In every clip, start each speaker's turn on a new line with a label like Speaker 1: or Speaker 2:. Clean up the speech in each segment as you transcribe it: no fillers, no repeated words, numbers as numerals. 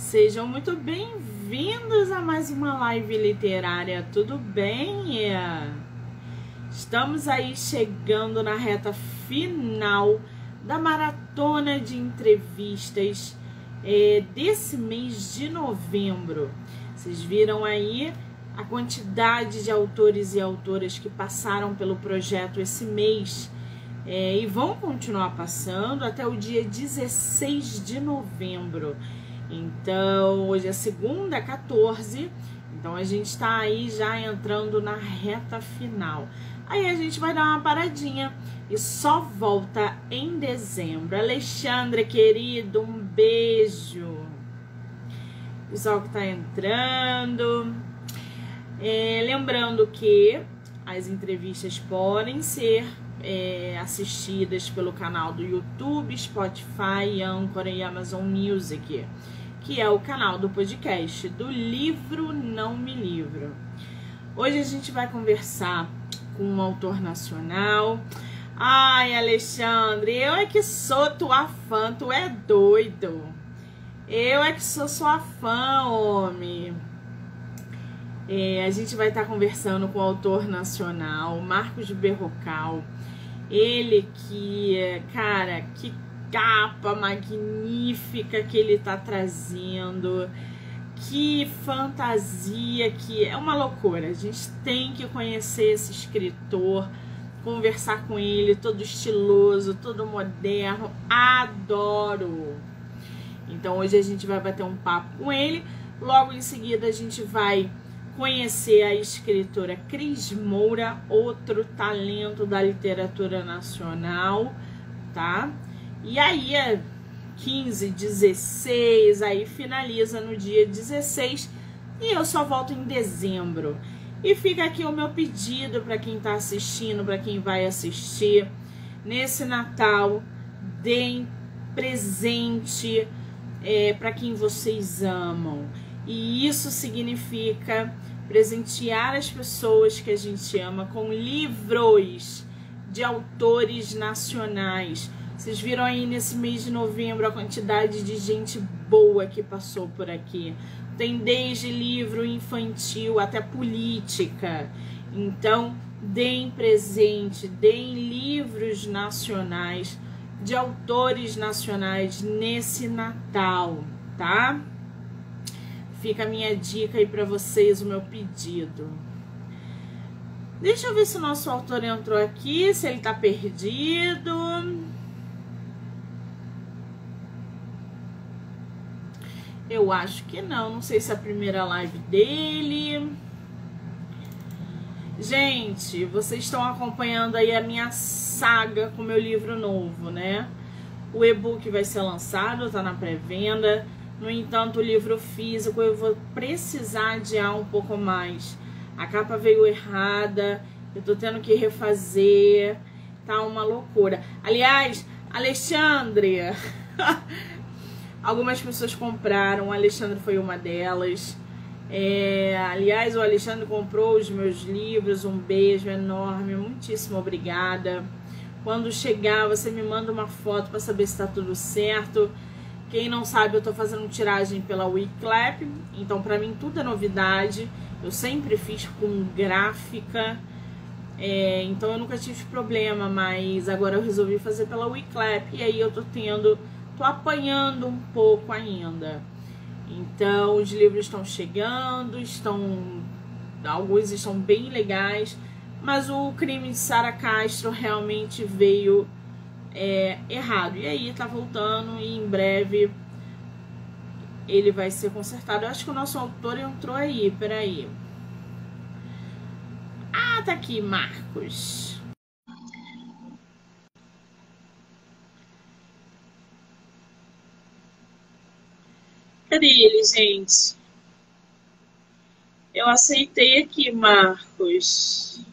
Speaker 1: Sejam muito bem-vindos a mais uma live literária, tudo bem? Estamos aí chegando na reta final da maratona de entrevistas desse mês de novembro. Vocês viram aí a quantidade de autores e autoras que passaram pelo projeto esse mês e vão continuar passando até o dia 16 de novembro. Então, hoje é segunda, 14, então a gente tá aí já entrando na reta final. Aí a gente vai dar uma paradinha e só volta em dezembro. Alexandre, querido, um beijo. Pessoal que tá entrando. Lembrando que as entrevistas podem ser assistidas pelo canal do YouTube, Spotify, Anchor e Amazon Music, que é o canal do podcast do Livro Não Me Livro. Hoje a gente vai conversar com um autor nacional. Ai, Alexandre, eu é que sou tua fã, tu é doido. Eu é que sou sua fã, homem. A gente vai estar conversando com o autor nacional, Marcos Berrocal. Ele que, cara, que capa magnífica que ele tá trazendo, que fantasia, que é uma loucura. A gente tem que conhecer esse escritor, conversar com ele, todo estiloso, todo moderno, adoro. Então hoje a gente vai bater um papo com ele, logo em seguida a gente vai conhecer a escritora Cris Moura, outro talento da literatura nacional, tá? E aí 15, 16, aí finaliza no dia 16 e eu só volto em dezembro. E fica aqui o meu pedido para quem tá assistindo, para quem vai assistir, nesse Natal, deem presente para quem vocês amam. E isso significa presentear as pessoas que a gente ama com livros de autores nacionais. Vocês viram aí nesse mês de novembro a quantidade de gente boa que passou por aqui. Tem desde livro infantil até política. Então, deem presente, deem livros nacionais de autores nacionais nesse Natal, tá? Fica a minha dica aí para vocês, o meu pedido. Deixa eu ver se o nosso autor entrou aqui, se ele tá perdido. Eu acho que não sei se é a primeira live dele. Gente, vocês estão acompanhando aí a minha saga com o meu livro novo, né? O e-book vai ser lançado, tá na pré-venda. No entanto, o livro físico eu vou precisar adiar um pouco mais. A capa veio errada, eu tô tendo que refazer, tá uma loucura. Aliás, Alexandre, algumas pessoas compraram, o Alexandre foi uma delas. Aliás, o Alexandre comprou os meus livros, um beijo enorme, muitíssimo obrigada. Quando chegar, você me manda uma foto para saber se tá tudo certo. Quem não sabe, eu tô fazendo tiragem pela Wiclap, então pra mim tudo é novidade. Eu sempre fiz com gráfica, então eu nunca tive problema, mas agora eu resolvi fazer pela Wiclap e aí eu tô apanhando um pouco ainda. Então os livros estão chegando, alguns estão bem legais, mas o Crime de Sara Castro realmente veio errado. E aí tá voltando e em breve ele vai ser consertado. Eu acho que o nosso autor entrou aí, peraí. Ah, tá aqui, Marcos. Cadê ele, gente? Eu aceitei aqui, Marcos.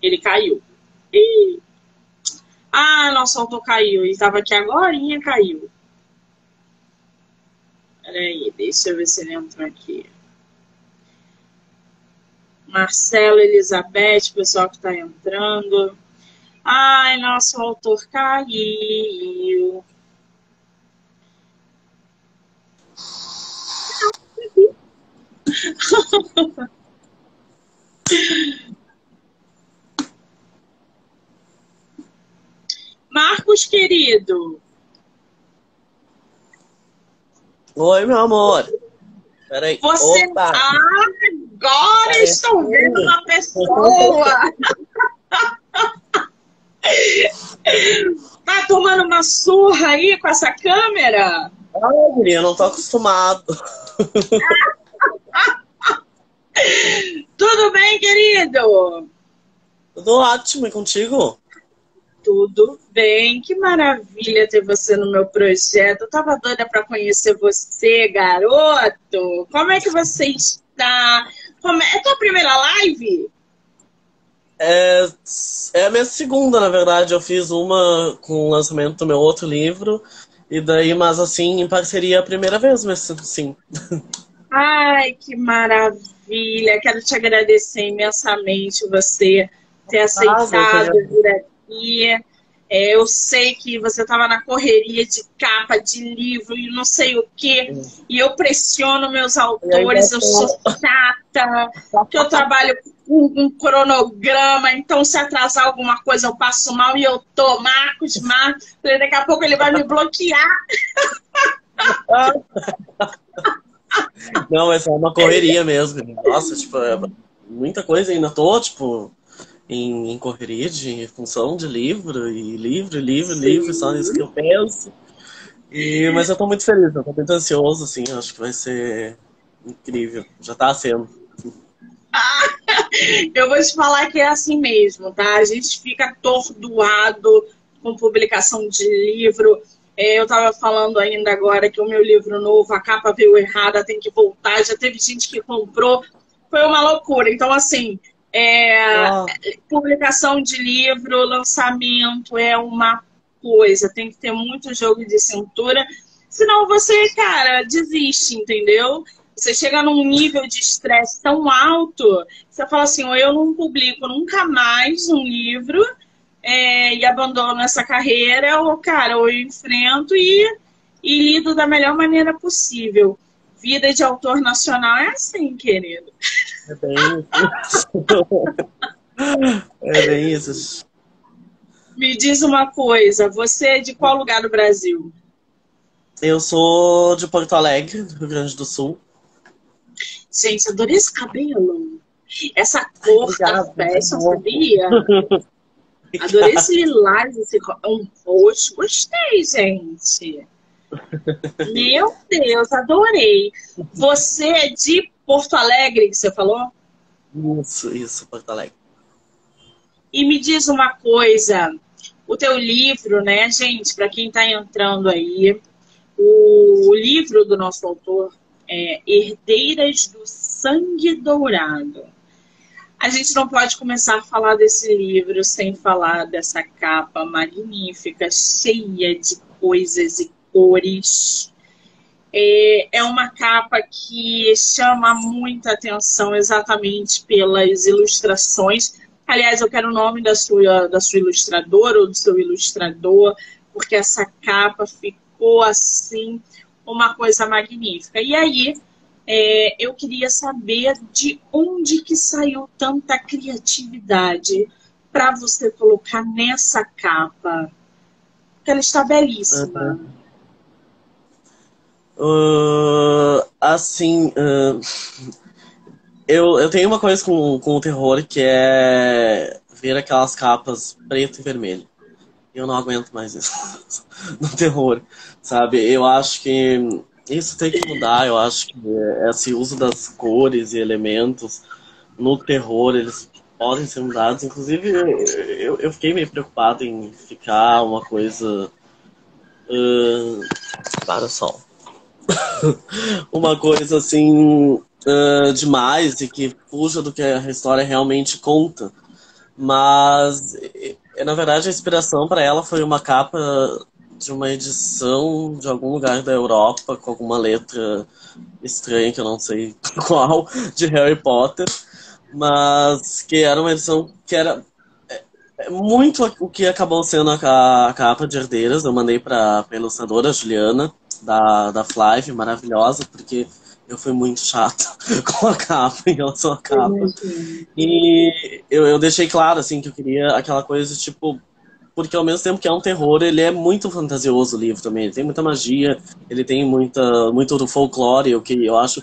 Speaker 1: Ele caiu. Ih! Ah, nosso autor caiu. Ele tava aqui agorinha, caiu. Peraí, deixa eu ver se ele entrou aqui. Marcelo, Elizabeth, pessoal que tá entrando. Ai, nosso autor caiu. Marcos, querido,
Speaker 2: Oi, meu amor. Peraí.
Speaker 1: você
Speaker 2: Opa!
Speaker 1: agora estou vendo
Speaker 2: Apareceu.
Speaker 1: uma pessoa. Tá tomando uma surra aí com essa câmera?
Speaker 2: Ai, guria, eu não tô acostumado.
Speaker 1: Tudo bem, querido?
Speaker 2: Tudo ótimo, e contigo?
Speaker 1: Tudo bem, que maravilha ter você no meu projeto. Eu tava doida para conhecer você, garoto. Como é que você está? É tua primeira live?
Speaker 2: É, é a minha segunda, na verdade. Eu fiz uma com o lançamento do meu outro livro. E daí, mas assim, em parceria a primeira vez, mas sim.
Speaker 1: Ai, que maravilha! Quero te agradecer imensamente você ter
Speaker 2: Ah, eu que
Speaker 1: aceitado vir aqui. Eu sei que você estava na correria de capa, de livro e não sei o quê.
Speaker 2: agradeço.
Speaker 1: E eu pressiono meus
Speaker 2: E ainda
Speaker 1: autores, eu sou
Speaker 2: tô.
Speaker 1: chata, que eu trabalho com um cronograma, então se atrasar alguma coisa eu passo mal e eu tô, Marcos. Daqui a pouco ele vai me bloquear.
Speaker 2: Não, essa é uma correria mesmo. Nossa, tipo, é muita coisa ainda. Tô, tipo, em correria de função de livro, e livro, só nisso que
Speaker 1: Sim.
Speaker 2: eu penso. Mas eu tô muito feliz, eu tô muito ansioso, assim, acho que vai ser incrível. Já tá sendo.
Speaker 1: Eu vou te falar que é assim mesmo, tá? A gente fica atordoado com publicação de livro. Eu estava falando ainda agora que o meu livro novo, a capa veio errada, tem que voltar. Já teve gente que comprou. Foi uma loucura. Então, assim,
Speaker 2: Ó,
Speaker 1: publicação de livro, lançamento é uma coisa. Tem que ter muito jogo de cintura. Senão você, cara, desiste, entendeu? Você chega num nível de estresse tão alto, você fala assim, ou eu não publico nunca mais um livro e abandono essa carreira, ou, cara, ou eu enfrento e lido da melhor maneira possível. Vida de autor nacional é assim, querido.
Speaker 2: é bem isso. É bem isso.
Speaker 1: Me diz uma coisa, você é de qual lugar do Brasil?
Speaker 2: Eu sou de Porto Alegre, do Rio Grande do Sul.
Speaker 1: Gente, adorei esse cabelo. Essa cor tá
Speaker 2: Obrigado, muito
Speaker 1: fashion,
Speaker 2: fofo.
Speaker 1: sabia? Adorei
Speaker 2: Obrigado.
Speaker 1: esse lilás, esse um roxo. Gostei, gente. Meu Deus, adorei. Você é de Porto Alegre, que você falou?
Speaker 2: Isso, Porto Alegre.
Speaker 1: E me diz uma coisa, o teu livro, né, gente, para quem está entrando aí, o livro do nosso autor é Herdeiras do Sangue Dourado. A gente não pode começar a falar desse livro sem falar dessa capa magnífica, cheia de coisas e cores. É uma capa que chama muita atenção exatamente pelas ilustrações. Aliás, eu quero o nome da sua ilustradora ou do seu ilustrador, porque essa capa ficou assim uma coisa magnífica. E aí, eu queria saber de onde que saiu tanta criatividade para você colocar nessa capa, porque ela está belíssima.
Speaker 2: Assim, eu tenho uma coisa com o terror que é ver aquelas capas preto e vermelho. Eu não aguento mais isso no terror, sabe? Eu acho que isso tem que mudar. Eu acho que esse uso das cores e elementos no terror, eles podem ser mudados. Inclusive, eu fiquei meio preocupado em ficar uma coisa. Para o sol. Uma coisa assim. Demais e que fuja do que a história realmente conta. Mas, na verdade, a inspiração para ela foi uma capa de uma edição de algum lugar da Europa, com alguma letra estranha, que eu não sei qual, de Harry Potter, mas que era uma edição que era muito o que acabou sendo a capa de Herdeiras. Eu mandei para a ilustradora Juliana, da Flive, maravilhosa, porque eu fui muito chato com a capa, em relação à capa.
Speaker 3: Imagino.
Speaker 2: E eu deixei claro, assim, que eu queria aquela coisa, tipo... Porque ao mesmo tempo que é um terror, ele é muito fantasioso o livro também. Ele tem muita magia, ele tem muito do folclore, o que eu acho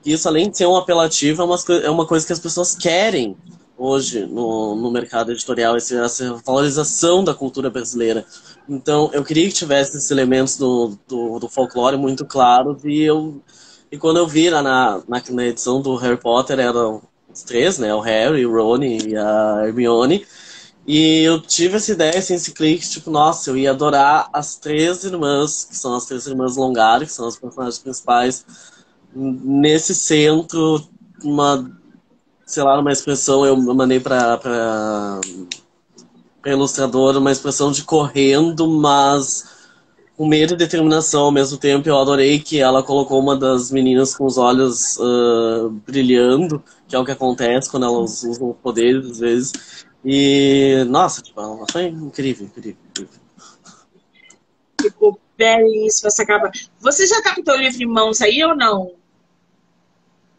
Speaker 2: que isso, além de ser um apelativo, é uma coisa que as pessoas querem hoje no mercado editorial, essa valorização da cultura brasileira. Então, eu queria que tivesse esses elementos do folclore muito claros, e quando eu vi lá na edição do Harry Potter, eram os três, né? O Harry, o Ron e a Hermione. E eu tive essa ideia, assim, esse clique, tipo, nossa, eu ia adorar as três irmãs, que são as três irmãs Longari, que são as personagens principais, nesse centro, sei lá, uma expressão, eu mandei pra ilustradora, uma expressão de correndo, mas com medo e determinação ao mesmo tempo. Eu adorei que ela colocou uma das meninas com os olhos brilhando, que é o que acontece quando elas usam poderes, às vezes. E, nossa, tipo, ela foi incrível, incrível, incrível.
Speaker 3: Ficou belíssima essa capa. Você já tá com o teu livro em mãos aí ou não?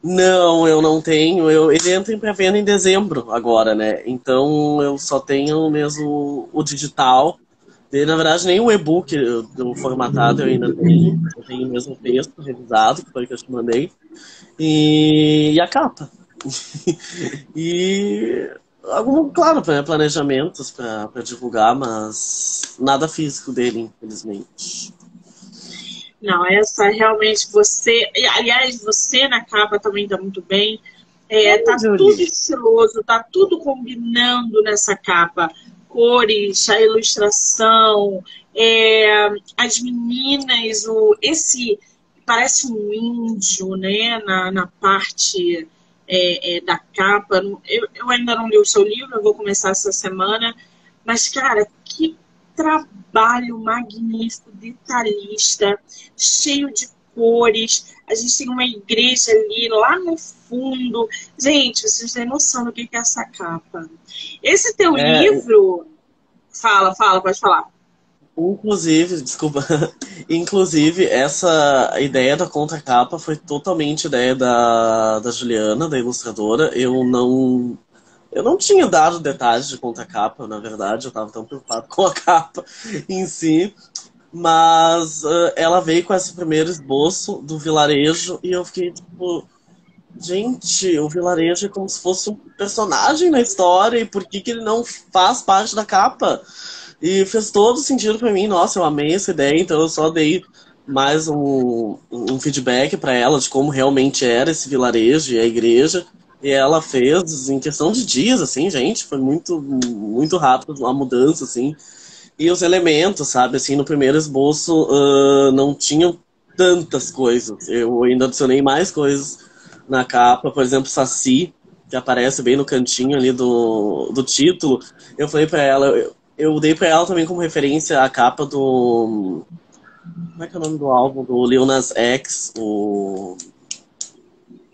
Speaker 2: Não, eu não tenho. Ele entra em pré-venda em dezembro agora, né? Então eu só tenho mesmo o digital. E, na verdade, nem o e-book do formatado eu ainda tenho. Eu tenho mesmo o texto revisado, que foi o que eu te mandei. E a capa. E claro, planejamentos para divulgar, mas nada físico dele, infelizmente.
Speaker 3: Não, essa realmente você... Aliás, você na capa também tá muito bem. Tá tudo estiloso, tá tudo combinando nessa capa. Cores, a ilustração, as meninas, esse parece um índio, né, na parte da capa. Eu ainda não li o seu livro, eu vou começar essa semana, mas, cara, que trabalho magnífico, detalhista, cheio de cores. A gente tem uma igreja ali, lá no fundo. Gente, vocês têm noção do que é essa capa. Esse teu livro... Fala, pode falar.
Speaker 2: Inclusive, desculpa, inclusive essa ideia da contracapa foi totalmente ideia da Juliana, da ilustradora. Eu não tinha dado detalhes de contracapa, na verdade, eu estava tão preocupado com a capa em si. Mas ela veio com esse primeiro esboço do vilarejo e eu fiquei tipo, gente, o vilarejo é como se fosse um personagem na história, e por que ele não faz parte da capa? E fez todo sentido pra mim. Nossa, eu amei essa ideia, então eu só dei mais um feedback pra ela de como realmente era esse vilarejo e a igreja. E ela fez em questão de dias, assim, gente, foi muito, muito rápido a mudança, assim. E os elementos, sabe, assim, no primeiro esboço não tinham tantas coisas. Eu ainda adicionei mais coisas na capa, por exemplo, Saci, que aparece bem no cantinho ali do título. Eu falei pra ela, eu dei pra ela também como referência a capa do... Como é que é o nome do álbum? Do Lil Nas X, o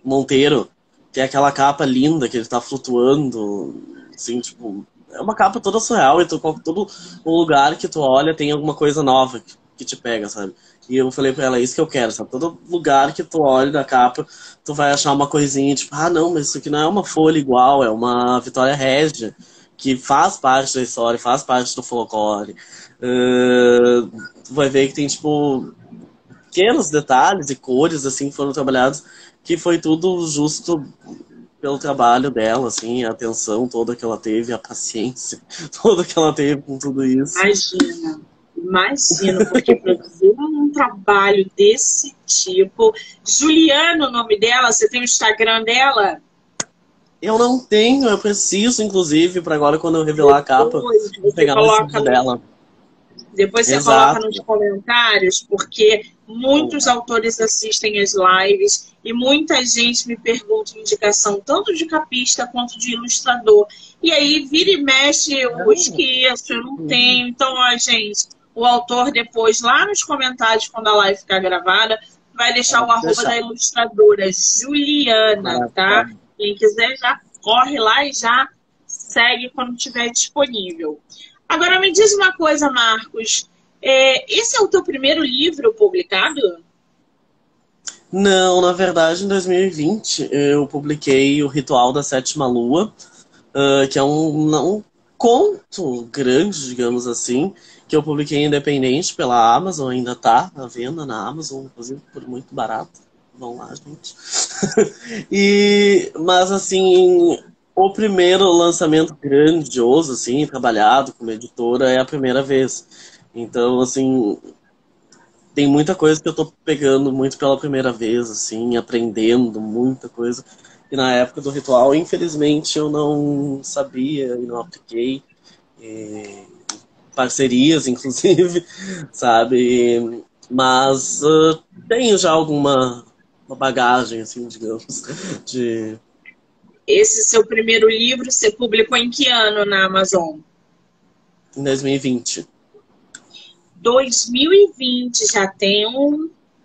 Speaker 2: Monteiro, que é aquela capa linda, que ele tá flutuando, assim, tipo... É uma capa toda surreal, e todo o lugar que tu olha tem alguma coisa nova que te pega, sabe? E eu falei pra ela, é isso que eu quero, sabe? Todo lugar que tu olha da capa, tu vai achar uma coisinha, tipo, ah, não, mas isso aqui não é uma folha igual, é uma Vitória Régia, que faz parte da história, faz parte do folclore. Tu vai ver que tem, tipo, pequenos detalhes e cores, assim, que foram trabalhados, que foi tudo justo pelo trabalho dela, assim, a atenção toda que ela teve, a paciência toda que ela teve com tudo isso.
Speaker 3: Imagino, porque produzir um trabalho desse tipo... Juliana, o nome dela, você tem o Instagram dela?
Speaker 2: Eu não tenho, eu preciso, inclusive, para agora, quando eu revelar a capa, pegar o vídeo dela.
Speaker 3: Depois você coloca nos comentários, porque muitos autores assistem as lives e muita gente me pergunta indicação tanto de capista quanto de ilustrador. E aí, vira e mexe, eu esqueço, eu não tenho. Então, ó, gente, o autor depois, lá nos comentários, quando a live ficar gravada, vai deixar o arroba da ilustradora, Juliana, tá? Quem quiser já corre lá e já segue quando estiver disponível. Agora, me diz uma coisa, Marcos. Esse é o teu primeiro livro publicado?
Speaker 2: Não, na verdade, em 2020 eu publiquei O Ritual da Sétima Lua, que é um conto grande, digamos assim, que eu publiquei independente pela Amazon, ainda tá à venda na Amazon, inclusive por muito barato. Vão lá, gente. Mas assim, o primeiro lançamento grandioso, assim, trabalhado como editora, é a primeira vez. Então, assim, tem muita coisa que eu tô pegando muito pela primeira vez, assim, aprendendo muita coisa. E na época do ritual, infelizmente, eu não sabia e não apliquei. E parcerias, inclusive, sabe? Mas tenho já alguma uma bagagem, assim, digamos, de
Speaker 3: Esse seu primeiro livro você publicou em que ano na Amazon?
Speaker 2: em 2020.
Speaker 3: 2020 já tem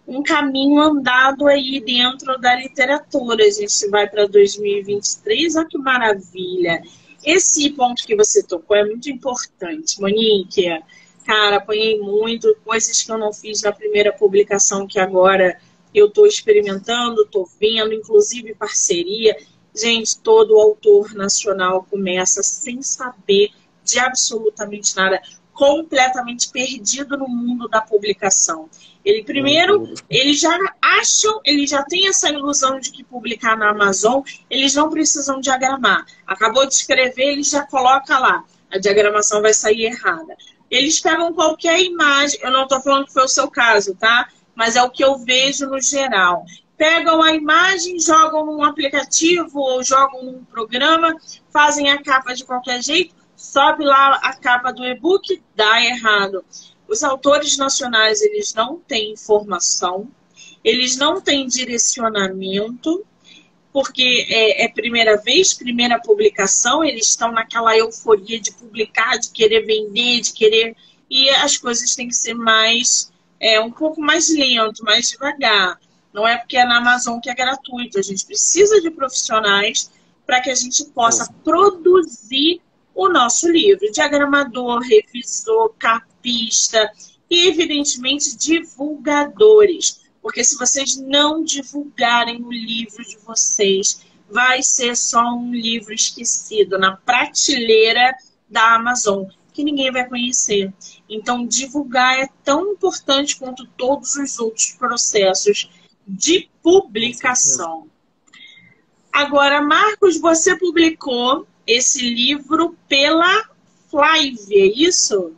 Speaker 3: um caminho andado aí dentro da literatura. A gente vai para 2023, olha que maravilha. Esse ponto que você tocou é muito importante, Monique. Cara, apanhei muito, coisas que eu não fiz na primeira publicação que agora eu estou experimentando, estou vendo, inclusive parceria. Gente, todo autor nacional começa sem saber de absolutamente nada, completamente perdido no mundo da publicação. Ele primeiro, eles já acham, eles já têm essa ilusão de que publicar na Amazon, eles não precisam diagramar. Acabou de escrever, ele já coloca lá. A diagramação vai sair errada. Eles pegam qualquer imagem, eu não estou falando que foi o seu caso, tá? Mas é o que eu vejo no geral. Pegam a imagem, jogam num aplicativo ou jogam num programa, fazem a capa de qualquer jeito, sobe lá a capa do e-book, dá errado. Os autores nacionais, eles não têm informação, eles não têm direcionamento, porque é primeira vez, primeira publicação, eles estão naquela euforia de publicar, de querer vender, de querer... E as coisas têm que ser mais, um pouco mais lento, mais devagar. Não é porque é na Amazon que é gratuito. A gente precisa de profissionais para que a gente possa produzir o nosso livro. Diagramador, revisor, capista e, evidentemente, divulgadores. Porque se vocês não divulgarem o livro de vocês, vai ser só um livro esquecido na prateleira da Amazon, que ninguém vai conhecer. Então, divulgar é tão importante quanto todos os outros processos de publicação. Agora, Marcos, você publicou esse livro pela Flive, é isso?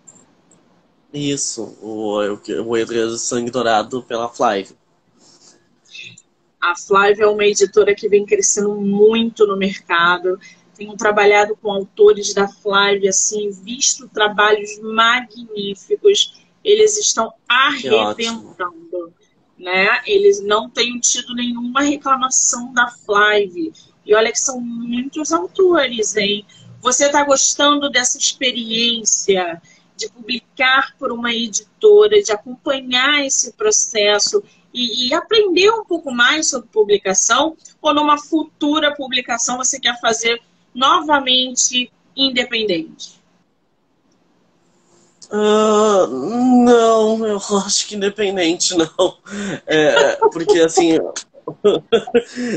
Speaker 2: Isso, o Edredom de Sangue Dourado pela Flive.
Speaker 3: A Flive é uma editora que vem crescendo muito no mercado. Tenho trabalhado com autores da Flive, assim, visto trabalhos magníficos. Eles estão arrebentando, né? Eles não têm tido nenhuma reclamação da Flive. E olha que são muitos autores, hein? Você está gostando dessa experiência de publicar por uma editora, de acompanhar esse processo e aprender um pouco mais sobre publicação? Ou numa futura publicação você quer fazer novamente independente?
Speaker 2: Não, eu acho que independente não. Porque assim...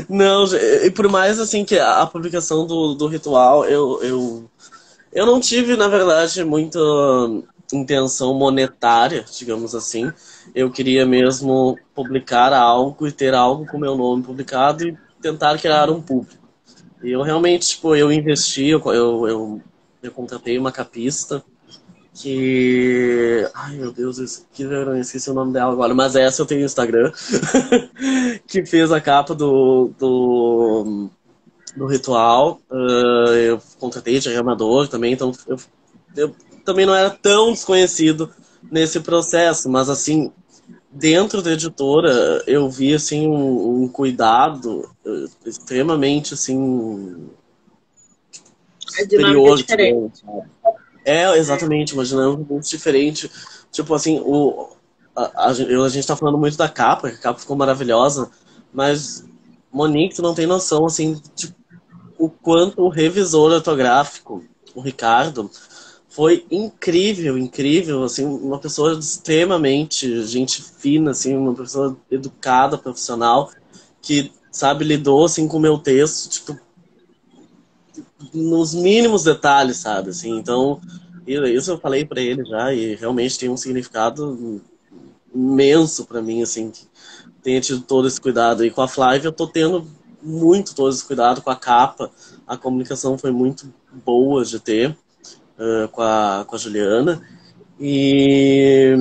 Speaker 2: Não, e por mais assim que a publicação do ritual, eu não tive, na verdade, muita intenção monetária, digamos assim. Eu queria mesmo publicar algo e ter algo com meu nome publicado e tentar criar um público. E eu realmente, tipo, eu investi, eu contratei uma capista que... Ai, meu Deus, que vergonha, esqueci o nome dela agora, mas essa eu tenho no Instagram, que fez a capa do ritual. Eu contratei diagramador também, então eu também não era tão desconhecido nesse processo, mas assim, dentro da editora eu vi assim um cuidado extremamente assim superior, diferente. Exatamente, uma dinâmica muito diferente. Tipo assim, a gente tá falando muito da capa, que a capa ficou maravilhosa, mas Monique, tu não tem noção assim de o quanto o revisor ortográfico, o Ricardo, foi incrível, incrível, assim, uma pessoa extremamente gente fina, assim, uma pessoa educada, profissional, que, sabe, lidou, assim, com o meu texto, tipo, nos mínimos detalhes, sabe, assim, então, isso eu falei pra ele já, e realmente tem um significado imenso pra mim, assim, que tenha tido todo esse cuidado. E com a Flávia eu tô tendo muito todo esse cuidado com a capa, a comunicação foi muito boa de ter com a Juliana, e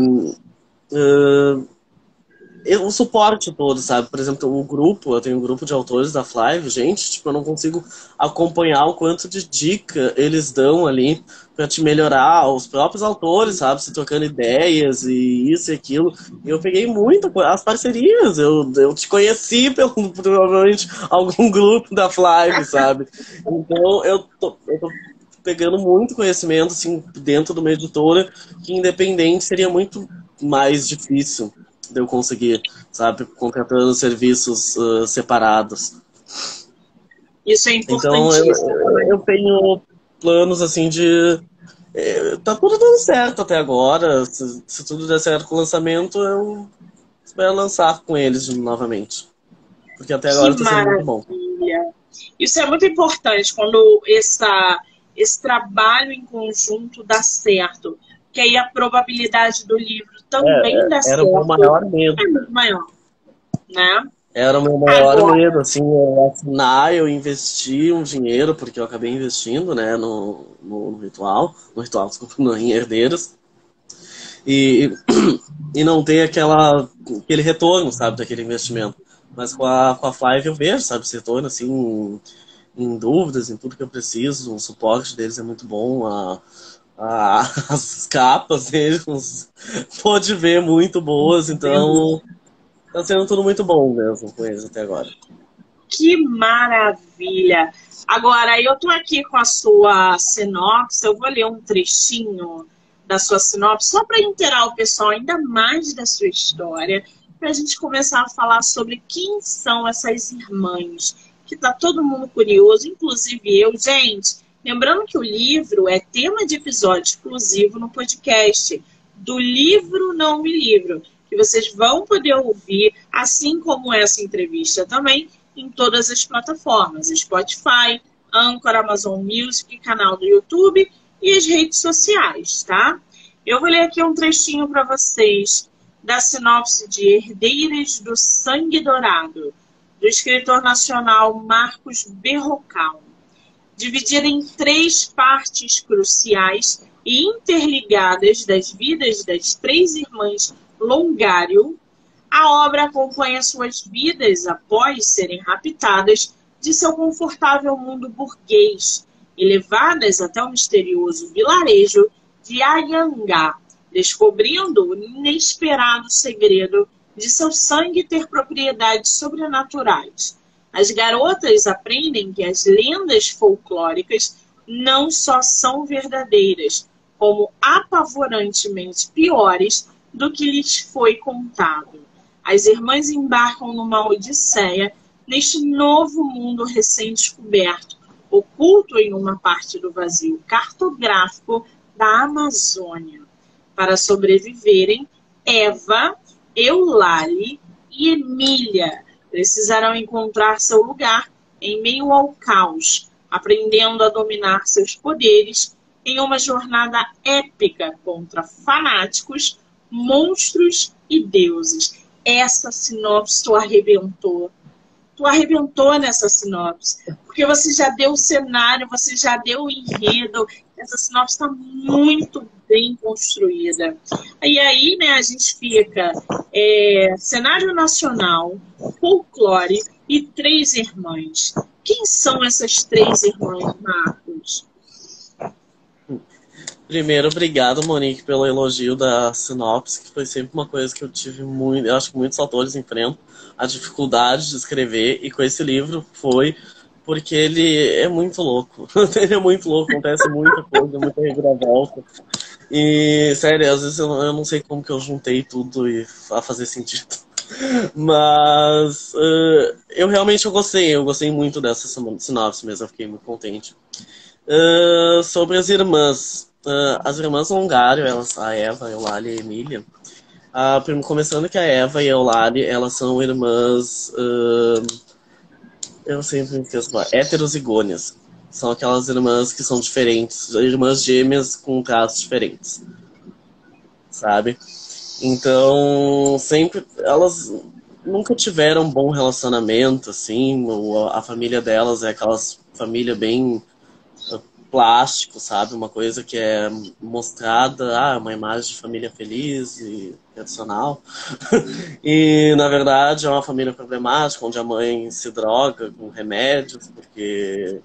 Speaker 2: o suporte todo, sabe? Por exemplo, o grupo, eu tenho um grupo de autores da Flávia, gente, tipo, eu não consigo acompanhar o quanto de dica eles dão ali pra te melhorar, os próprios autores, sabe? Se trocando ideias e isso e aquilo. E eu peguei muita coisa, as parcerias, eu te conheci pelo, provavelmente, algum grupo da Flávia, sabe? Então, eu tô pegando muito conhecimento, assim, dentro de uma editora que, independente, seria muito mais difícil de eu conseguir, sabe, contratando serviços separados.
Speaker 3: Isso é
Speaker 2: Então
Speaker 3: importantíssimo.
Speaker 2: eu tenho planos assim de tá tudo dando certo até agora. Se tudo der certo com o lançamento, eu espero lançar com eles novamente, porque até
Speaker 3: Que
Speaker 2: agora está sendo muito bom.
Speaker 3: maravilha! Isso é muito importante quando esse trabalho em conjunto dá certo, que aí a probabilidade do livro também dar
Speaker 2: Era o meu
Speaker 3: certo
Speaker 2: maior medo.
Speaker 3: é muito maior, né?
Speaker 2: Era o meu maior
Speaker 3: Agora,
Speaker 2: medo, assim, eu assinar, eu investir um dinheiro, porque eu acabei investindo, né, no ritual, desculpa, no, em Herdeiros, e, e não ter aquele retorno, sabe, daquele investimento. Mas com a Flávia eu vejo, sabe, esse retorno, assim, em dúvidas, em tudo que eu preciso, o suporte deles é muito bom, as capas deles, pode ver, muito boas, então tá sendo tudo muito bom mesmo com eles até agora.
Speaker 3: que maravilha! Agora, eu estou aqui com a sua sinopse, eu vou ler um trechinho da sua sinopse, só para inteirar o pessoal ainda mais da sua história, para a gente começar a falar sobre quem são essas irmãs, que está todo mundo curioso, inclusive eu. Gente, lembrando que o livro é tema de episódio exclusivo no podcast, do livro Não Me Livro, que vocês vão poder ouvir, assim como essa entrevista também, em todas as plataformas, Spotify, Anchor, Amazon Music, canal do YouTube e as redes sociais, tá? Eu vou ler aqui um trechinho para vocês da sinopse de Herdeiras do Sangue Dourado, do escritor nacional Marcos Berrocal. Dividida em 3 partes cruciais e interligadas das vidas das 3 irmãs Longário, a obra acompanha suas vidas após serem raptadas de seu confortável mundo burguês e levadas até o misterioso vilarejo de Ayangá, descobrindo o inesperado segredo de seu sangue ter propriedades sobrenaturais. As garotas aprendem que as lendas folclóricas não só são verdadeiras, como apavorantemente piores do que lhes foi contado. As irmãs embarcam numa odisseia neste novo mundo recém-descoberto, oculto em uma parte do vazio cartográfico da Amazônia. Para sobreviverem, Eva, Eulalie e Emília precisarão encontrar seu lugar em meio ao caos, aprendendo a dominar seus poderes em uma jornada épica contra fanáticos, monstros e deuses. Essa sinopse tu arrebentou. Tu arrebentou nessa sinopse. Porque você já deu o cenário, você já deu o enredo. Essa sinopse está muito bem construída. E aí, né, a gente fica cenário nacional, folclore e 3 irmãs. Quem são essas 3 irmãs, Marcos?
Speaker 2: Primeiro, obrigado, Monique, pelo elogio da sinopse, que foi sempre uma coisa que eu tive muito, eu acho que muitos autores enfrentam, a dificuldade de escrever, e com esse livro foi porque ele é muito louco. Ele é muito louco, acontece muita coisa, muita reviravolta. E, sério, às vezes eu não sei como que eu juntei tudo a fazer sentido. Mas eu realmente eu gostei muito dessa sinopse mesmo, eu fiquei muito contente. Sobre as irmãs. as irmãs Longário, elas, a Eva, a Eulália e a Emília, começando que a Eva e a Eulália, elas são irmãs, eu sempre me esqueço, heterozigônias. São aquelas irmãs que são diferentes, irmãs gêmeas com traços diferentes, sabe? Então, sempre, elas nunca tiveram um bom relacionamento, assim, a família delas é aquelas família bem plástico, sabe? Uma coisa que é mostrada, uma imagem de família feliz e tradicional. E, na verdade, é uma família problemática, onde a mãe se droga com remédios, porque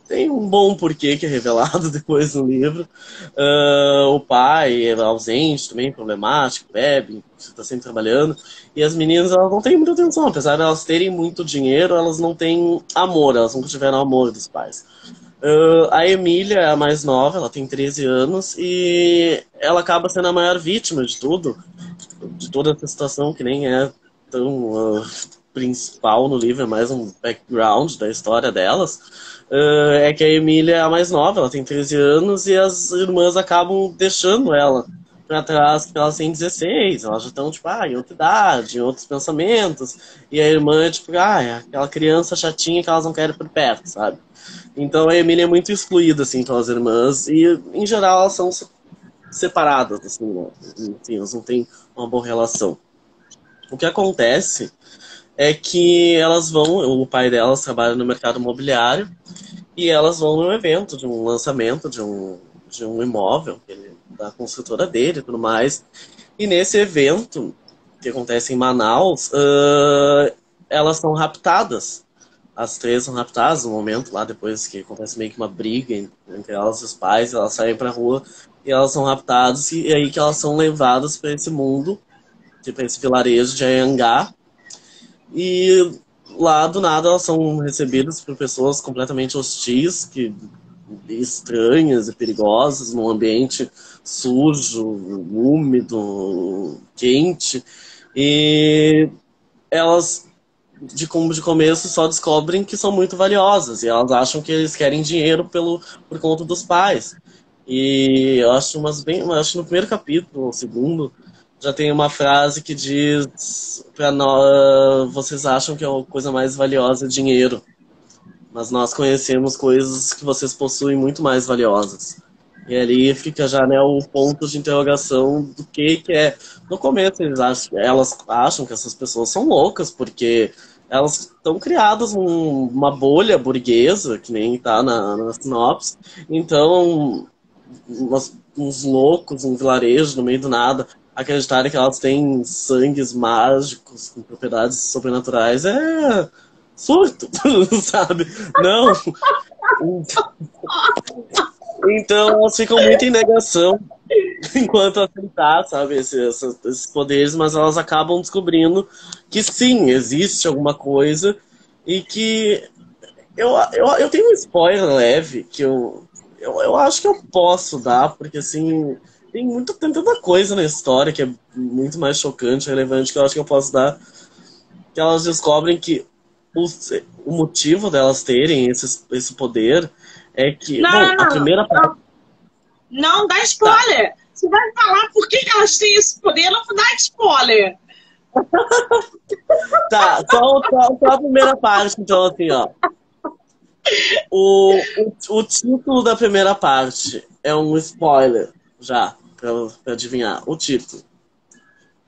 Speaker 2: tem um bom porquê que é revelado depois no livro. O pai é ausente também, problemático, bebe, está sempre trabalhando. E as meninas, elas não têm muita atenção. Apesar de elas terem muito dinheiro, elas não têm amor, elas nunca tiveram amor dos pais. A Emília é a mais nova, ela tem 13 anos, e ela acaba sendo a maior vítima de tudo, de toda essa situação, que nem é tão principal no livro, é mais um background da história delas. É que a Emília é a mais nova, ela tem 13 anos, e as irmãs acabam deixando ela pra trás, porque elas têm 16, elas já estão, tipo, em outra idade, em outros pensamentos, e a irmã é, tipo, é aquela criança chatinha que elas não querem por perto, sabe? Então a Emília é muito excluída, assim, pelas irmãs, e, em geral, elas são separadas, assim, né? Enfim, elas não têm uma boa relação. O que acontece é que elas vão, o pai delas trabalha no mercado imobiliário, e elas vão num evento de um lançamento de um imóvel, da construtora dele e tudo mais. E nesse evento, que acontece em Manaus, elas são raptadas. As três são raptadas no momento, lá depois que acontece meio que uma briga entre elas e os pais, elas saem pra rua e elas são raptadas, e é aí que elas são levadas para esse mundo, para esse vilarejo de Anhangá. E lá, do nada, elas são recebidas por pessoas completamente hostis, estranhas e perigosas, num ambiente sujo, úmido, quente. E elas, de começo, só descobrem que são muito valiosas. E elas acham que eles querem dinheiro por conta dos pais. E eu acho acho que no primeiro capítulo, ou segundo, já tem uma frase que diz pra nós, vocês acham que a coisa mais valiosa é dinheiro, mas nós conhecemos coisas que vocês possuem muito mais valiosas. E ali fica já, né, o ponto de interrogação do que é. No começo elas acham que essas pessoas são loucas, porque elas estão criadas numa bolha burguesa, que nem tá na sinopse. Então, uns loucos, um vilarejo no meio do nada, acreditarem que elas têm sangues mágicos com propriedades sobrenaturais é surto, sabe? Não. Então elas ficam muito em negação enquanto aceitar, sabe, esses poderes, mas elas acabam descobrindo que sim, existe alguma coisa e que eu tenho um spoiler leve que eu acho que eu posso dar, porque assim tem tanta coisa na história que é muito mais chocante, relevante, que eu acho que eu posso dar, que elas descobrem que o motivo delas terem esse poder é que, a primeira parte...
Speaker 3: Não dá spoiler! Tá. Você vai falar por que elas têm esse poder, não dá spoiler!
Speaker 2: Tá, só a primeira parte, então, assim, ó. O título da primeira parte é um spoiler, já, pra adivinhar. O título: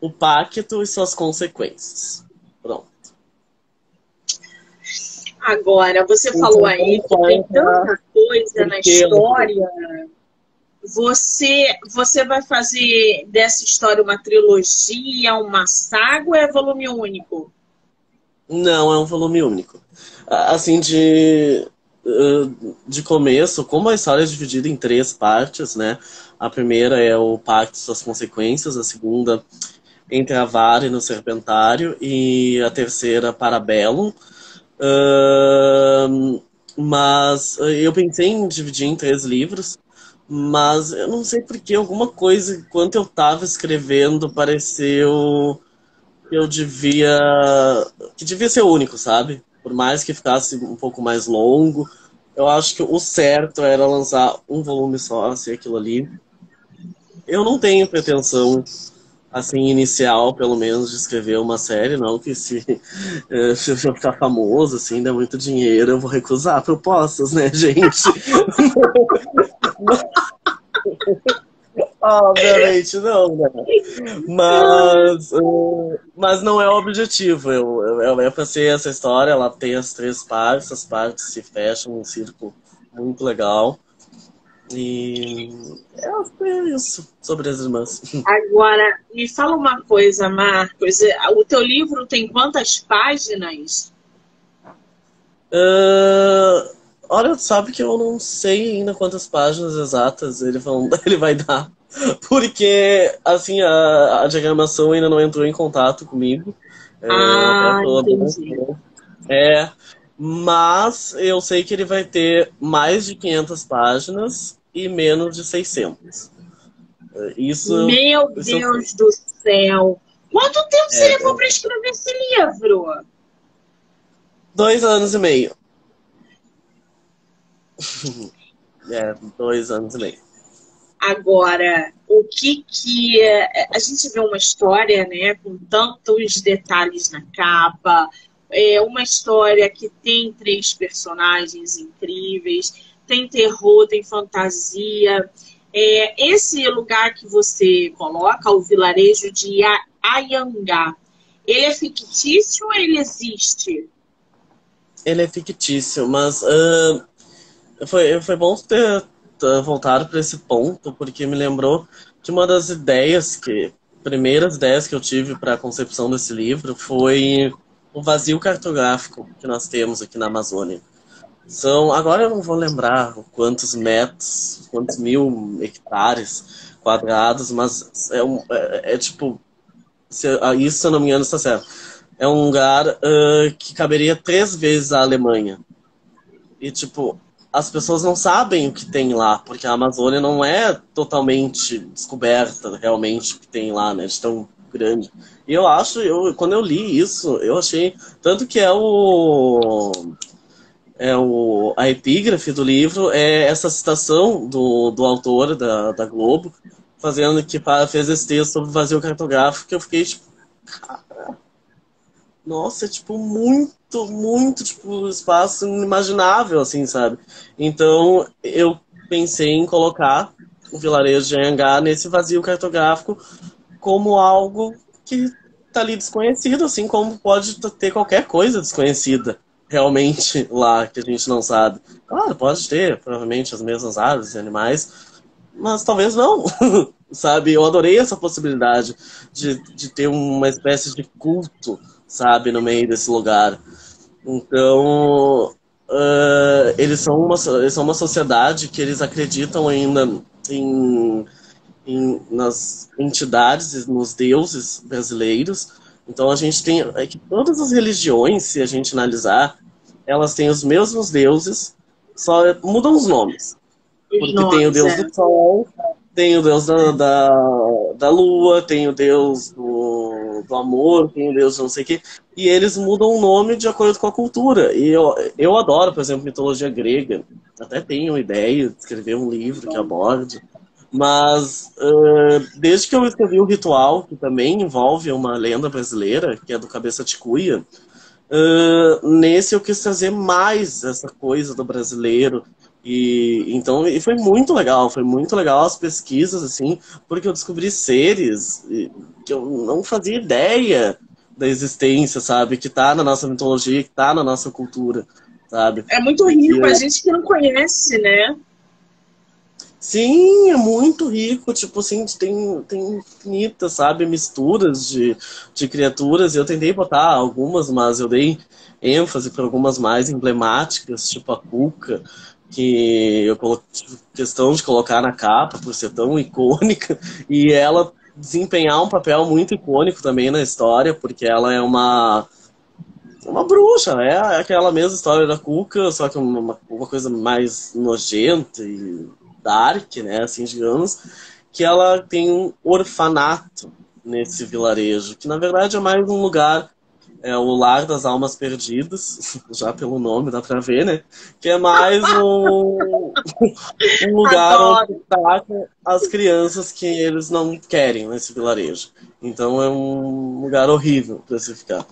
Speaker 2: O Pacto e Suas Consequências. Pronto.
Speaker 3: Agora, você falou aí que tem tanta coisa na história. Você vai fazer dessa história uma trilogia, uma saga, ou é volume único?
Speaker 2: Não, é um volume único. Assim, de começo, como a história é dividida em 3 partes, né? A primeira é o Pacto e Suas Consequências, a segunda Entre a Vara e no Serpentário, e a terceira Parabellum. Mas eu pensei em dividir em 3 livros, mas eu não sei porque alguma coisa, enquanto eu estava escrevendo, pareceu que devia ser único, sabe? Por mais que ficasse um pouco mais longo, Eu acho que o certo era lançar um volume só, ser aquilo ali. Eu não tenho pretensão, assim, inicial, pelo menos, de escrever uma série, não, que se eu ficar famoso, assim, der muito dinheiro, eu vou recusar propostas, né, gente? Obviamente não, né? Mas não é o objetivo. Eu pensei essa história, ela tem as três partes, as partes se fecham num círculo muito legal. E é isso sobre as irmãs.
Speaker 3: Agora, me fala uma coisa, Marcos. O teu livro tem quantas páginas?
Speaker 2: Ah, olha, sabe que eu não sei ainda quantas páginas exatas ele vai dar. Porque, assim, a diagramação ainda não entrou em contato comigo. Eu até
Speaker 3: Ah,
Speaker 2: tô
Speaker 3: entendi.
Speaker 2: avançando. É, mas eu sei que ele vai ter mais de 500 páginas e menos de 600. Isso,
Speaker 3: Meu
Speaker 2: isso eu sei.
Speaker 3: Deus do céu! Quanto tempo você
Speaker 2: É,
Speaker 3: levou para escrever esse livro?
Speaker 2: 2 anos e meio. É, 2 anos e meio.
Speaker 3: Agora, o que a gente vê uma história, né, com tantos detalhes na capa, uma história que tem três personagens incríveis, tem terror, tem fantasia. Esse lugar que você coloca, o vilarejo de Ayangá, ele é fictício ou ele existe?
Speaker 2: Ele é fictício, mas foi bom ter voltado para esse ponto, porque me lembrou que uma das primeiras ideias que eu tive para a concepção desse livro foi o vazio cartográfico que nós temos aqui na Amazônia. Agora eu não vou lembrar quantos metros, quantos mil hectares quadrados, mas é tipo, isso se eu não me engano está certo. É um lugar que caberia 3 vezes a Alemanha. E, tipo, as pessoas não sabem o que tem lá, porque a Amazônia não é totalmente descoberta, realmente, o que tem lá, né? De tão grande. E quando eu li isso, eu achei. Tanto que a epígrafe do livro é essa citação do autor da Globo, fez esse texto sobre o vazio cartográfico, que eu fiquei, tipo, nossa, é tipo muito, muito, tipo, espaço inimaginável, assim, sabe? Então eu pensei em colocar o vilarejo de Anhangá nesse vazio cartográfico como algo que tá ali desconhecido, assim como pode ter qualquer coisa desconhecida realmente lá que a gente não sabe. Claro, pode ter, provavelmente, as mesmas árvores e animais, mas talvez não, sabe? Eu adorei essa possibilidade de ter uma espécie de culto, sabe, no meio desse lugar. Então, eles são uma sociedade que eles acreditam ainda em, nas entidades, e nos deuses brasileiros. Então a gente tem que todas as religiões, se a gente analisar, elas têm os mesmos deuses, só mudam os nomes.
Speaker 3: Os
Speaker 2: Porque tem o
Speaker 3: nomes,
Speaker 2: deus do sol, tem o deus da lua, tem o deus do amor, tem o deus de não sei o quê. E eles mudam o nome de acordo com a cultura. E eu adoro, por exemplo, mitologia grega. Até tenho ideia de escrever um livro que aborde. Mas desde que eu escrevi o Ritual, que também envolve uma lenda brasileira, que é do Cabeça de Cuia, nesse eu quis trazer mais essa coisa do brasileiro. E foi muito legal as pesquisas, assim, porque eu descobri seres que eu não fazia ideia da existência, sabe? Que tá na nossa mitologia, que tá na nossa cultura, sabe?
Speaker 3: é muito rico, a gente que não conhece, né?
Speaker 2: Sim, é muito rico, tipo assim, tem infinitas, sabe, misturas de criaturas. Eu tentei botar algumas, mas eu dei ênfase para algumas mais emblemáticas, tipo a Cuca, que eu coloquei questão de colocar na capa por ser tão icônica, e ela desempenhar um papel muito icônico também na história, porque ela é uma bruxa, é aquela mesma história da Cuca, só que uma coisa mais nojenta e dark, né, assim, digamos, que ela tem um orfanato nesse vilarejo, que na verdade é mais um lugar É o Lar das Almas Perdidas, já pelo nome dá pra ver, né? Que é mais um lugar onde
Speaker 3: Adoro.
Speaker 2: tacam as crianças que eles não querem nesse vilarejo. Então é um lugar horrível pra se ficar.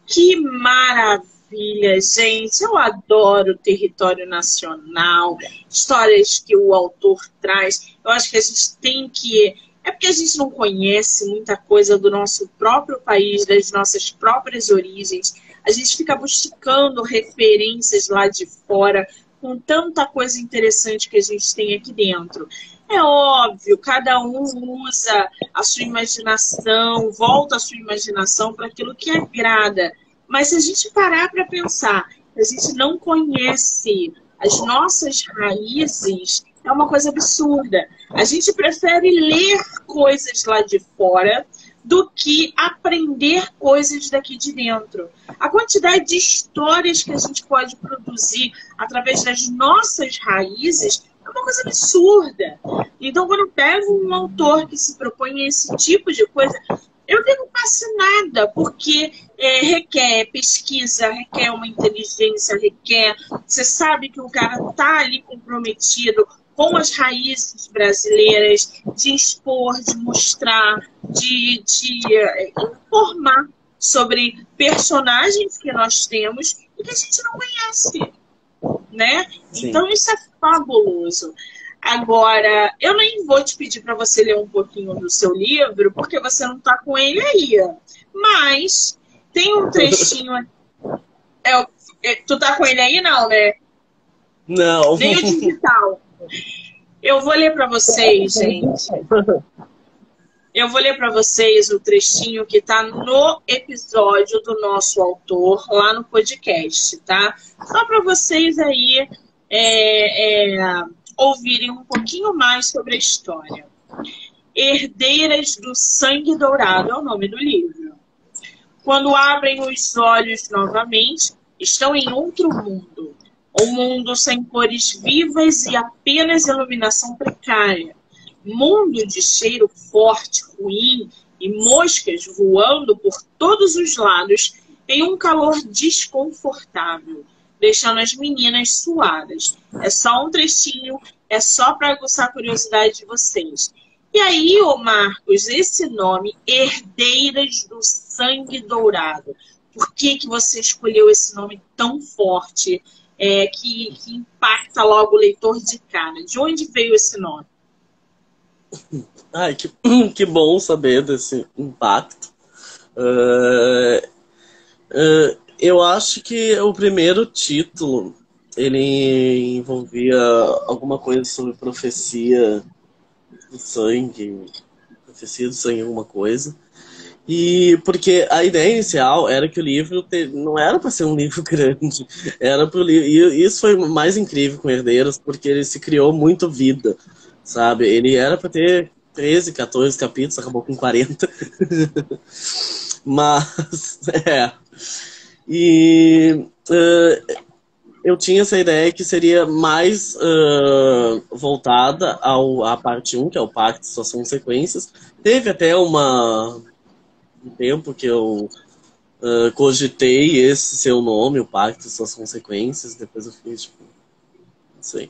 Speaker 3: Que maravilha, gente. Eu adoro o território nacional, histórias que o autor traz. Eu acho que a gente tem que. É porque a gente não conhece muita coisa do nosso próprio país, das nossas próprias origens. A gente fica buscando referências lá de fora, com tanta coisa interessante que a gente tem aqui dentro. É óbvio, cada um usa a sua imaginação, volta a sua imaginação para aquilo que agrada. Mas se a gente parar para pensar, a gente não conhece as nossas raízes, é uma coisa absurda. A gente prefere ler coisas lá de fora do que aprender coisas daqui de dentro. A quantidade de histórias que a gente pode produzir através das nossas raízes é uma coisa absurda. Então, quando eu pego um autor que se propõe a esse tipo de coisa, eu fico fascinada, porque requer pesquisa, requer uma inteligência, requer... Você sabe que o cara está ali comprometido com as raízes brasileiras, de expor, de mostrar, de informar sobre personagens que nós temos e que a gente não conhece, né?
Speaker 2: Sim.
Speaker 3: Então isso é fabuloso. Agora, eu nem vou te pedir para você ler um pouquinho do seu livro, porque você não está com ele aí. Mas tem um trechinho... tu tá com ele aí, não, né?
Speaker 2: Não.
Speaker 3: Nem o digital. Eu vou ler para vocês, gente. Eu vou ler para vocês o trechinho que está no episódio do nosso autor, lá no podcast, tá? Só para vocês aí ouvirem um pouquinho mais sobre a história. Herdeiras do Sangue Dourado é o nome do livro. Quando abrem os olhos novamente, estão em outro mundo. Um mundo sem cores vivas e apenas iluminação precária. Mundo de cheiro forte, ruim e moscas voando por todos os lados em um calor desconfortável, deixando as meninas suadas. É só um trechinho, é só para aguçar a curiosidade de vocês. E aí, ô Marcos, esse nome, Herdeiras do Sangue Dourado, por que você escolheu esse nome tão forte? Que impacta logo o leitor de cara. De onde veio esse nome?
Speaker 2: Ai, que bom saber desse impacto. Eu acho que o primeiro título, ele envolvia alguma coisa sobre profecia do sangue, alguma coisa. E porque a ideia inicial era que o livro não era para ser um livro grande, era pro livro. E isso foi mais incrível com Herdeiros, porque ele se criou muito vida, sabe? Ele era para ter 13, 14 capítulos, acabou com 40. Mas, E eu tinha essa ideia que seria mais voltada à parte 1, que é o Pacto de Suas Consequências. Teve até um tempo que eu cogitei esse seu nome, o Pacto e Suas Consequências, depois eu fiz, tipo, não sei.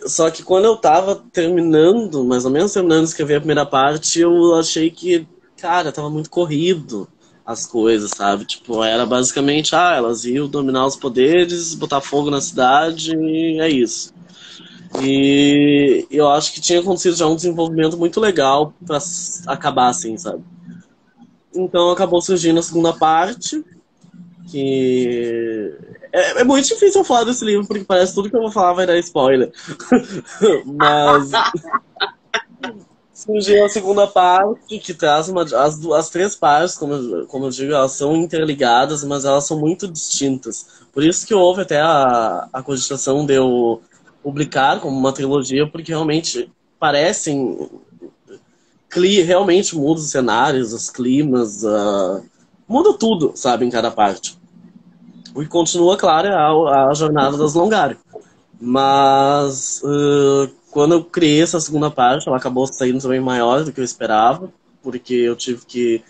Speaker 2: Só que quando eu tava terminando, mais ou menos terminando de escrever a primeira parte, eu achei que, cara, tava muito corrido as coisas, sabe? Tipo, era basicamente, elas iam dominar os poderes, botar fogo na cidade, e é isso. E eu acho que tinha acontecido já um desenvolvimento muito legal pra acabar assim, sabe? Então acabou surgindo a segunda parte, que... É muito difícil eu falar desse livro, porque parece que tudo que eu vou falar vai dar spoiler. Mas... surgiu a segunda parte, que traz as três partes, como eu digo, elas são interligadas, mas elas são muito distintas. Por isso que houve até a cogitação de eu publicar como uma trilogia, porque realmente parecem... realmente muda os cenários, os climas, muda tudo, sabe, em cada parte. O que continua, claro, é a jornada das Longari. Mas quando eu criei essa segunda parte, ela acabou saindo também maior do que eu esperava. porque eu tive que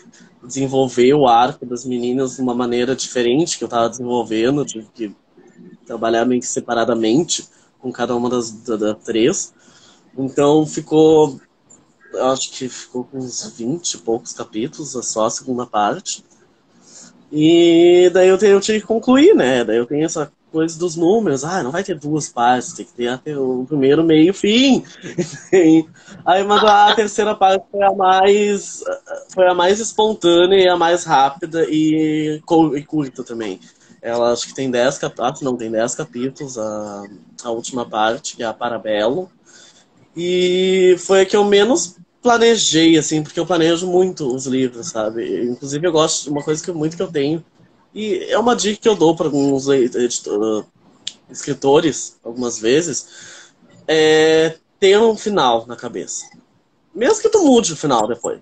Speaker 2: desenvolver o arco das meninas de uma maneira diferente que eu estava desenvolvendo, eu tive que trabalhar meio que separadamente com cada uma das três. Então ficou, eu acho que ficou com uns 20 e poucos capítulos, é só a segunda parte. E daí eu tive que concluir, né? Daí eu tenho essa coisa dos números. Não vai ter duas partes, tem que ter até o primeiro, meio e fim. Aí, mas a terceira parte foi a mais espontânea e a mais rápida e curta também. Ela acho que tem 10 capítulos, não, tem 10 capítulos, a última parte, que é a Parabellum. E foi a que eu menos planejei, assim, porque eu planejo muito os livros, sabe? Inclusive eu gosto de uma coisa que eu tenho, e é uma dica que eu dou para alguns escritores, algumas vezes, é ter um final na cabeça. Mesmo que tu mude o final depois.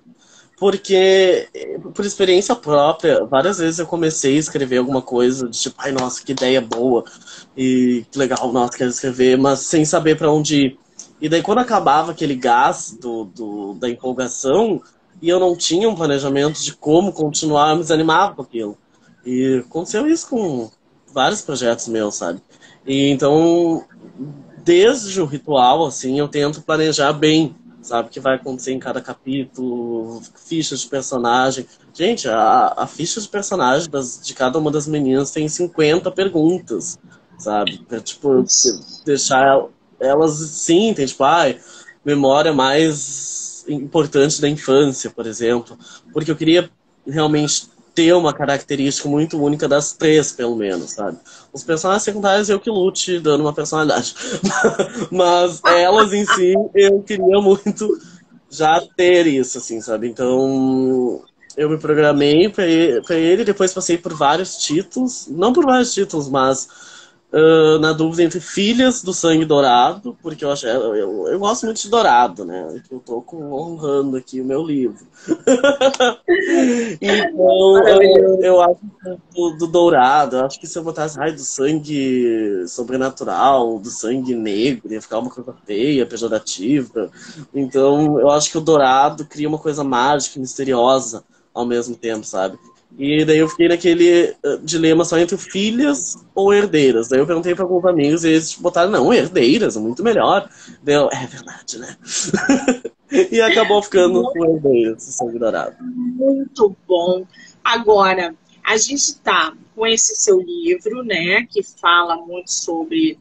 Speaker 2: Porque, por experiência própria, várias vezes eu comecei a escrever alguma coisa, de tipo, ai, nossa, que ideia boa, e que legal, nossa, quero escrever, mas sem saber para onde ir. E daí quando acabava aquele gás da empolgação, e eu não tinha um planejamento de como continuar, eu me desanimava com aquilo. E aconteceu isso com vários projetos meus, sabe? E então, desde o ritual, assim, eu tento planejar bem, sabe? O que vai acontecer em cada capítulo, fichas de personagem. Gente, a ficha de personagem de cada uma das meninas tem 50 perguntas, sabe? Pra, tipo, deixar elas, sim, tem tipo, memória mais importante da infância, por exemplo. Porque eu queria realmente ter uma característica muito única das três, pelo menos, sabe? Os personagens secundários eu que lute dando uma personalidade. Mas elas em si, eu queria muito já ter isso, assim, sabe? Então, eu me programei pra ele, depois passei por vários títulos, não por vários títulos, mas na dúvida entre Filhas do Sangue Dourado, porque eu gosto muito de Dourado, né? Eu tô honrando aqui o meu livro. Então, eu acho do Dourado, eu acho que se eu botasse do sangue sobrenatural, do sangue negro, ia ficar uma coisa feia, pejorativa. Então, eu acho que o Dourado cria uma coisa mágica, misteriosa ao mesmo tempo, sabe? E daí eu fiquei naquele dilema só entre filhas ou herdeiras. Daí eu perguntei para alguns amigos e eles botaram, não, herdeiras, é muito melhor. Daí eu, é verdade, né? E acabou ficando com herdeiras, Sangue Dourado.
Speaker 3: Muito bom. Agora, a gente está com esse seu livro, né, que fala muito sobre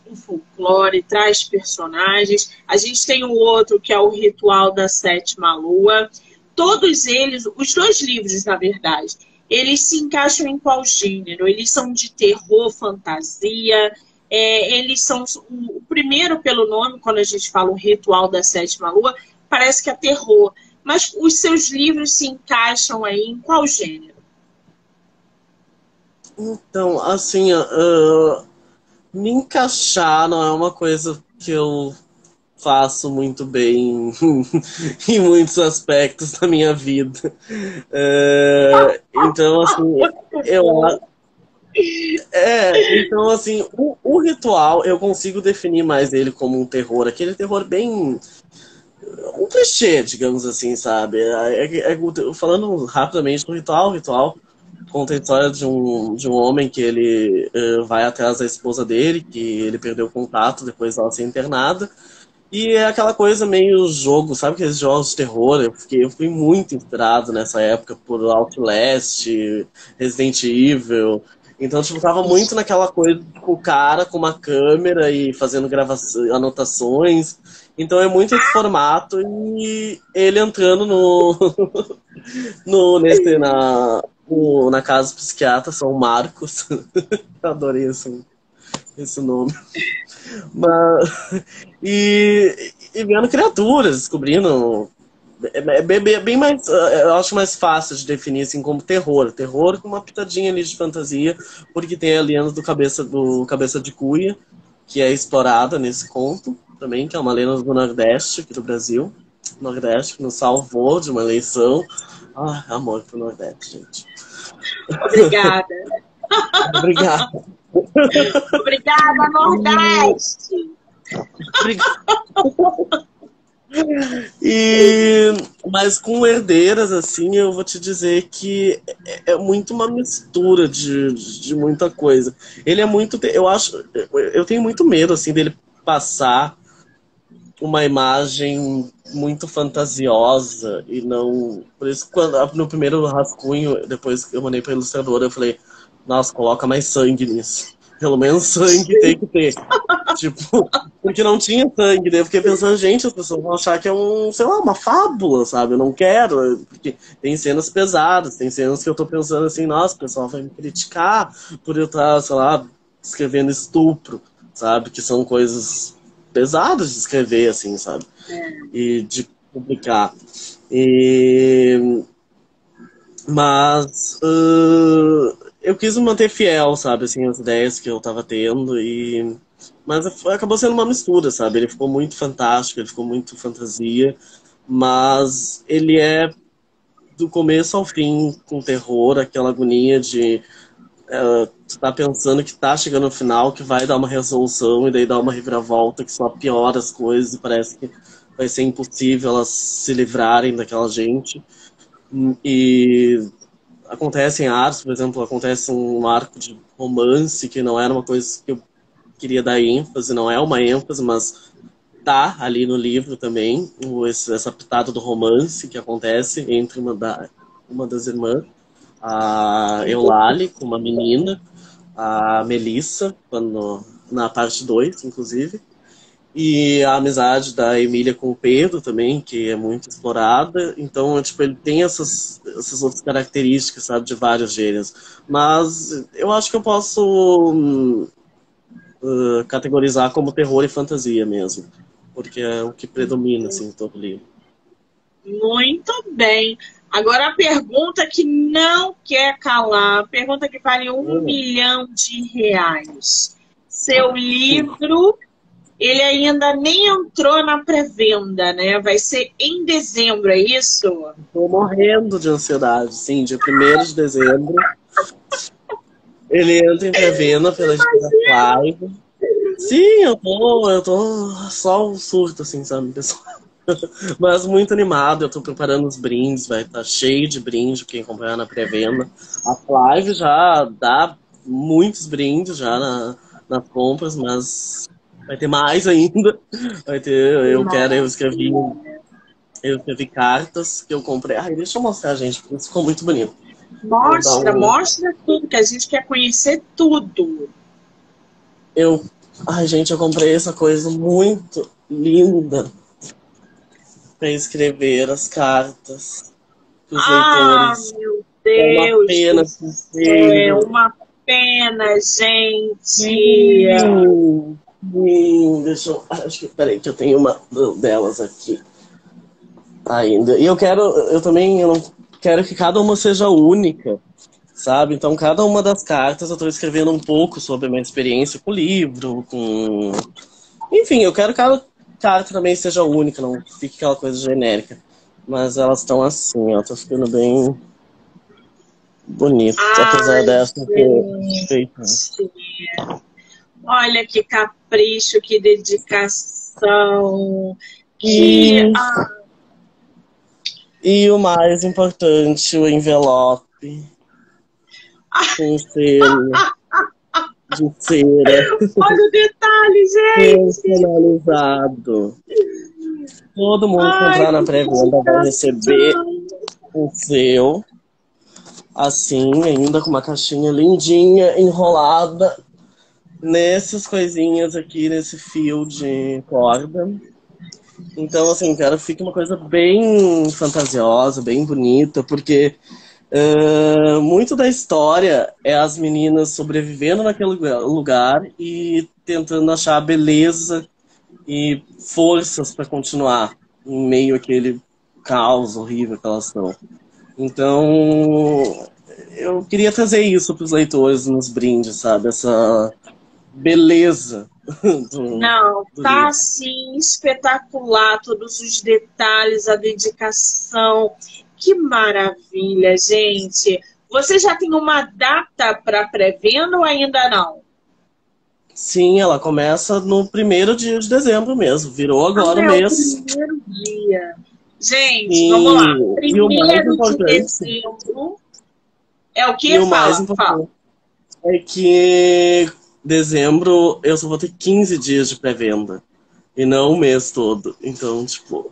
Speaker 3: o folclore, traz personagens. A gente tem o outro, que é o Ritual da Sétima Lua. Todos eles, os dois livros, na verdade, eles se encaixam em qual gênero? Eles são de terror, fantasia, eles são... O primeiro, pelo nome, quando a gente fala o Ritual da Sétima Lua, parece que é terror. Mas os seus livros se encaixam aí em qual gênero?
Speaker 2: Então, assim, me encaixar não é uma coisa que eu faço muito bem em muitos aspectos da minha vida. Então, assim, então, assim, o ritual, eu consigo definir mais ele como um terror, aquele terror bem... um clichê, digamos assim, sabe? Falando rapidamente do ritual, o ritual conta a história de um homem que ele vai atrás da esposa dele, que ele perdeu o contato depois dela ser internada. E é aquela coisa meio jogo, sabe aqueles jogos de terror? Eu fui muito inspirado nessa época por Outlast, Resident Evil. Então, tipo, tava muito naquela coisa com o cara com uma câmera e fazendo anotações. Então é muito esse formato e ele entrando na casa psiquiatra, São Marcos. Adorei esse nome. E vendo criaturas, descobrindo. É bem mais. Eu acho mais fácil de definir assim como terror. Terror com uma pitadinha ali de fantasia, porque tem a lenda do Cabeça de Cuia, que é explorada nesse conto também, que é uma lenda do Nordeste, aqui do Brasil. Nordeste, que nos salvou de uma eleição. Amor pro Nordeste, gente.
Speaker 3: Obrigada.
Speaker 2: Obrigada.
Speaker 3: Obrigada, Nordeste!
Speaker 2: Mas com Herdeiras, assim, eu vou te dizer que é muito uma mistura de muita coisa. Ele é muito. Eu acho. Eu tenho muito medo, assim, dele passar uma imagem muito fantasiosa e não. Por isso, quando no primeiro rascunho, depois que eu mandei pra ilustradora, eu falei: nossa, coloca mais sangue nisso. Pelo menos sangue tem que ter. Tipo, porque não tinha sangue. Daí eu fiquei pensando, gente, as pessoas vão achar que é sei lá, uma fábula, sabe? Eu não quero. Porque tem cenas pesadas, tem cenas que eu tô pensando assim, nossa, o pessoal vai me criticar por eu estar, sei lá, escrevendo estupro, sabe? Que são coisas pesadas de escrever, assim, sabe? E de publicar. Mas eu quis me manter fiel, sabe, assim, às ideias que eu tava tendo mas acabou sendo uma mistura, sabe? Ele ficou muito fantástico, ele ficou muito fantasia, mas ele é do começo ao fim com terror, aquela agonia de tu tá pensando que tá chegando no final, que vai dar uma resolução e daí dá uma reviravolta que só piora as coisas e parece que vai ser impossível elas se livrarem daquela gente. E acontecem arcos, por exemplo, acontece um arco de romance que não era uma coisa que eu queria dar ênfase, não é uma ênfase, mas tá ali no livro também, essa pitada do romance que acontece entre uma das irmãs, a Eulalie, com uma menina, a Melissa, na parte 2, inclusive, e a amizade da Emília com o Pedro também, que é muito explorada. Então, tipo, ele tem essas outras características, sabe, de vários gêneros. Mas eu acho que eu posso categorizar como terror e fantasia mesmo. Porque é o que predomina, assim, em todo livro.
Speaker 3: Muito bem. Agora a pergunta que não quer calar, a pergunta que vale R$ 1 milhão. Seu livro, ele ainda nem entrou na pré-venda, né? Vai ser em dezembro, é isso?
Speaker 2: Tô morrendo de ansiedade, sim, dia 1º de dezembro. Ele entra em pré-venda pela editora Live. Sim, eu tô só um surto, assim, sabe, pessoal? Mas muito animado, eu tô preparando os brindes, vai estar cheio de brinde quem acompanhar na pré-venda. A Live já dá muitos brindes já nas compras, mas vai ter mais ainda. Vai ter, eu escrevi cartas que eu comprei. Ai, deixa eu mostrar, gente, porque isso ficou muito bonito.
Speaker 3: Mostra tudo, que a gente quer conhecer tudo.
Speaker 2: Ai, gente, eu comprei essa coisa muito linda para escrever as cartas pros leitores.
Speaker 3: Meu Deus!
Speaker 2: É
Speaker 3: uma pena, gente!
Speaker 2: Deixa eu. Peraí, que eu tenho uma delas aqui ainda. E eu não quero que cada uma seja única, sabe? Então, cada uma das cartas eu tô escrevendo um pouco sobre a minha experiência com o livro, Enfim, eu quero que cada carta também seja única, não fique aquela coisa genérica. Mas elas estão assim, ó, tá ficando bem bonito, apesar dessa ter feito.
Speaker 3: Olha que capricho, que dedicação,
Speaker 2: E o mais importante, o envelope com selo de cera.
Speaker 3: Olha o detalhe, gente!
Speaker 2: Personalizado. Todo mundo que entrar na pré-venda vai receber o seu, assim, ainda com uma caixinha lindinha, enrolada nessas coisinhas aqui, nesse fio de corda. Então, assim, quero que fique uma coisa bem fantasiosa, bem bonita, porque muito da história é as meninas sobrevivendo naquele lugar e tentando achar beleza e forças para continuar em meio àquele caos horrível que elas estão. Então, eu queria trazer isso para os leitores nos brindes, sabe? Essa beleza.
Speaker 3: Não, tá assim, espetacular, todos os detalhes, a dedicação. Que maravilha, gente. Você já tem uma data para pré-venda ou ainda não?
Speaker 2: Sim, ela começa no 1º dia de dezembro mesmo. Virou agora o
Speaker 3: É o
Speaker 2: mês.
Speaker 3: primeiro dia. Gente, vamos lá.
Speaker 2: E o mais
Speaker 3: 1º de
Speaker 2: importante,
Speaker 3: dezembro é o
Speaker 2: e
Speaker 3: que?
Speaker 2: o mais
Speaker 3: Fala, fala.
Speaker 2: importante é que dezembro eu só vou ter 15 dias de pré-venda. E não o mês todo. Então, tipo,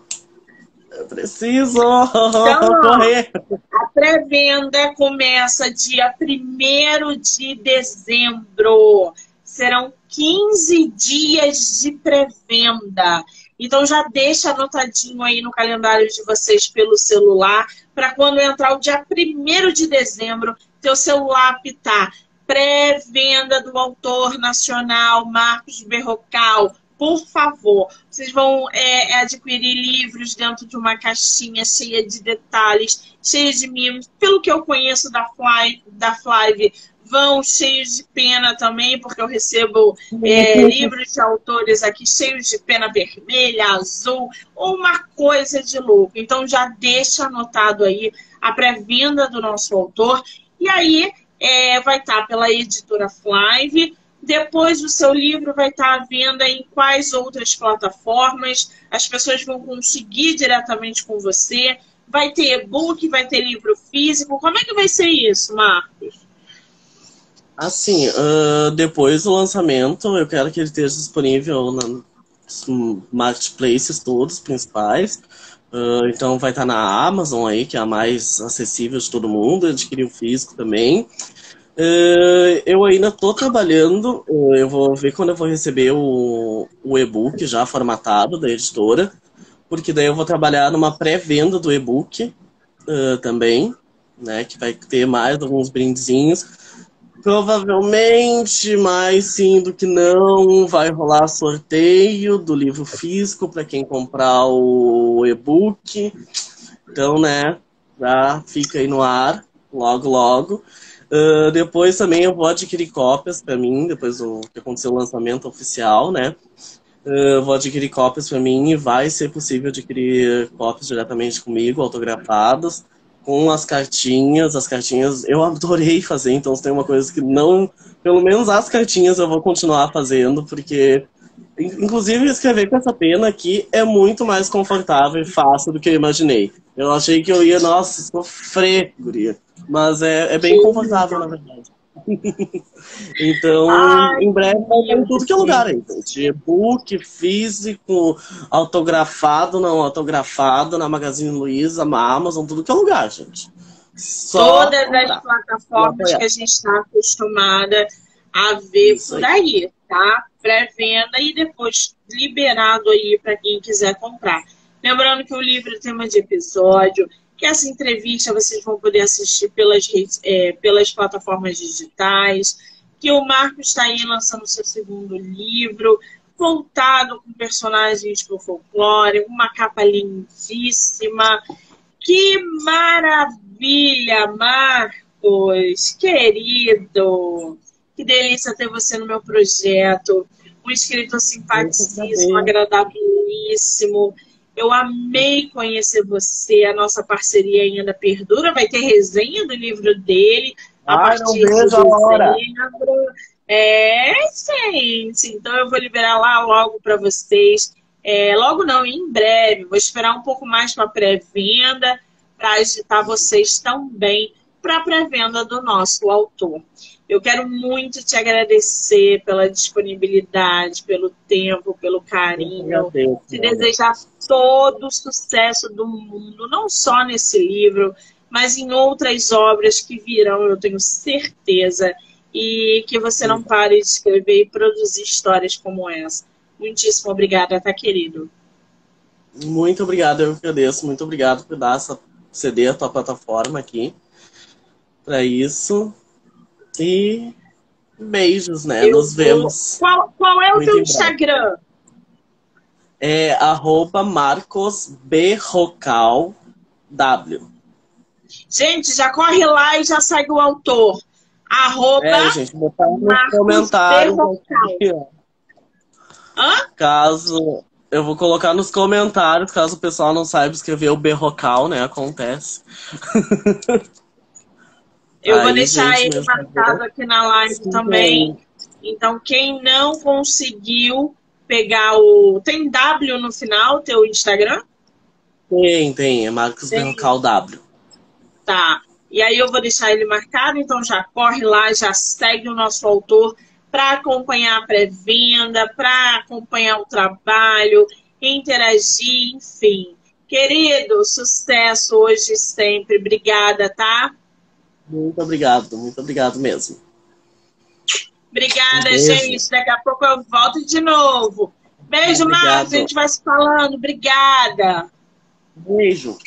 Speaker 2: eu preciso
Speaker 3: Então, ó,
Speaker 2: correr.
Speaker 3: a pré-venda começa dia 1º de dezembro. Serão 15 dias de pré-venda. Então já deixa anotadinho aí no calendário de vocês pelo celular, para quando entrar o dia 1º de dezembro, teu celular apitar. Pré-venda do autor nacional Marcos Berrocal. Por favor, vocês vão adquirir livros dentro de uma caixinha cheia de detalhes, cheia de mimos. Pelo que eu conheço da Flávia, vão cheios de pena também, porque eu recebo livros de autores aqui cheios de pena vermelha, azul, uma coisa de louco. Então já deixa anotado aí a pré-venda do nosso autor. E aí vai estar pela editora Flávia. Depois o seu livro vai estar à venda em quais outras plataformas, as pessoas vão conseguir diretamente com você, vai ter e-book, vai ter livro físico, como é que vai ser isso, Marcos?
Speaker 2: Assim, depois do lançamento, eu quero que ele esteja disponível nos marketplaces todos, principais. Então vai estar na Amazon aí, que é a mais acessível de todo mundo, adquirir o físico também. Eu ainda estou trabalhando, eu vou ver quando eu vou receber o e-book já formatado da editora, porque daí eu vou trabalhar numa pré-venda do e-book também, né, que vai ter mais alguns brindezinhos. Provavelmente, mais sim do que não, vai rolar sorteio do livro físico para quem comprar o e-book. Então, né, já fica aí no ar, logo, logo. Depois também eu vou adquirir cópias para mim, depois que aconteceu o lançamento oficial, né? Vou adquirir cópias para mim e vai ser possível adquirir cópias diretamente comigo, autografadas, com as cartinhas. As cartinhas eu adorei fazer, então se tem uma coisa que não... Pelo menos as cartinhas eu vou continuar fazendo, porque... Inclusive, escrever com essa pena aqui é muito mais confortável e fácil do que eu imaginei. Eu achei que eu ia, nossa, sofrer, guria. Mas é bem confortável, na verdade. Então, em breve vai estar em tudo que é lugar aí, gente. E-book, físico, autografado, não autografado, na Magazine Luiza, na Amazon, tudo que é lugar, gente. Só
Speaker 3: todas
Speaker 2: comprar.
Speaker 3: as plataformas que a gente está acostumada a ver
Speaker 2: Isso
Speaker 3: por
Speaker 2: aí.
Speaker 3: aí, tá? Pré-venda e depois liberado aí para quem quiser comprar. Lembrando que o livro é tema de episódio, que essa entrevista vocês vão poder assistir pelas plataformas digitais, que o Marcos está aí lançando seu segundo livro, voltado com personagens do folclore, uma capa lindíssima. Que maravilha, Marcos, querido. Que delícia ter você no meu projeto. Um escritor simpaticíssimo, agradabilíssimo. Eu amei conhecer você. A nossa parceria ainda perdura. Vai ter resenha do livro dele a partir de dezembro. Gente. Então eu vou liberar lá logo para vocês. Logo não, em breve. Vou esperar um pouco mais para a pré-venda, para agitar vocês também para a pré-venda do nosso autor. Eu quero muito te agradecer pela disponibilidade, pelo tempo, pelo carinho. Te desejar todo o sucesso do mundo, não só nesse livro, mas em outras obras que virão, eu tenho certeza. E que você não pare de escrever e produzir histórias como essa. Muitíssimo obrigada, tá, querido?
Speaker 2: Muito obrigado, eu agradeço. Muito obrigado por ceder a tua plataforma aqui para isso. E beijos, né? Nos vemos.
Speaker 3: Qual é o teu Instagram?
Speaker 2: É @MarcosBerrocal.
Speaker 3: Gente, já corre lá e já segue o autor.
Speaker 2: Gente, botar nos comentários. Caso... Eu vou colocar nos comentários, caso o pessoal não saiba escrever o Berrocal, né? Acontece.
Speaker 3: Eu vou deixar ele marcado aqui na live também. Então, quem não conseguiu pegar o... Tem W no final, teu Instagram?
Speaker 2: Tem. É Marcos Berrocal W.
Speaker 3: Tá. E aí eu vou deixar ele marcado, então já corre lá, já segue o nosso autor para acompanhar a pré-venda, para acompanhar o trabalho, interagir, enfim. Querido, sucesso hoje e sempre. Obrigada, tá?
Speaker 2: Muito obrigado mesmo.
Speaker 3: Obrigada, gente. Daqui a pouco eu volto de novo. Beijo, Marcos. A gente vai se falando. Obrigada.
Speaker 2: Beijo.